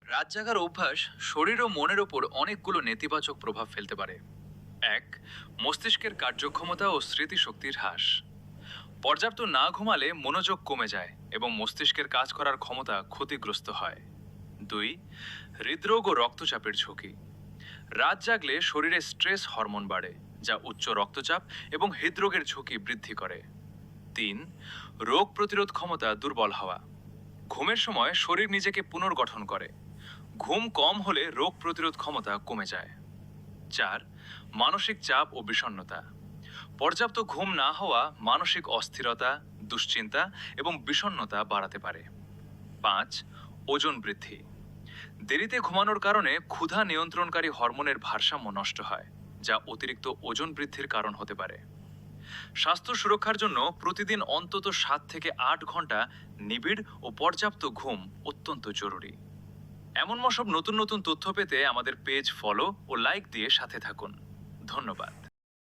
রাত জাগার অভ্যাস শরীর ও মনের ওপর অনেকগুলো নেতিবাচক প্রভাব ফেলতে পারে। এক, মস্তিষ্কের কার্যক্ষমতা ও স্মৃতিশক্তির হ্রাস। পর্যাপ্ত না ঘুমালে মনোযোগ কমে যায় এবং মস্তিষ্কের কাজ করার ক্ষমতা ক্ষতিগ্রস্ত হয়। দুই, হৃদরোগ ও রক্তচাপের ঝুঁকি। রাত জাগলে শরীরে স্ট্রেস হরমোন বাড়ে, যা উচ্চ রক্তচাপ এবং হৃদরোগের ঝুঁকি বৃদ্ধি করে। তিন, রোগ প্রতিরোধ ক্ষমতা দুর্বল হওয়া। ঘুমের সময় শরীর নিজেকে পুনর্গঠন করে। ঘুম কম হলে রোগ প্রতিরোধ ক্ষমতা কমে যায়। চার, মানসিক চাপ ও বিষণ্ণতা। পর্যাপ্ত ঘুম না হওয়া মানসিক অস্থিরতা, দুশ্চিন্তা এবং বিষণ্ণতা বাড়াতে পারে। পাঁচ, ওজন বৃদ্ধি। দেরিতে ঘুমানোর কারণে ক্ষুধা নিয়ন্ত্রণকারী হরমোনের ভারসাম্য নষ্ট হয়, যা অতিরিক্ত ওজন বৃদ্ধির কারণ হতে পারে। স্বাস্থ্য সুরক্ষার জন্য প্রতিদিন অন্তত 7 থেকে 8 ঘন্টা নিবিড় ও পর্যাপ্ত ঘুম অত্যন্ত জরুরি। এমন সব নতুন নতুন তথ্য পেতে আমাদের পেজ ফলো ও লাইক দিয়ে সাথে থাকুন। ধন্যবাদ।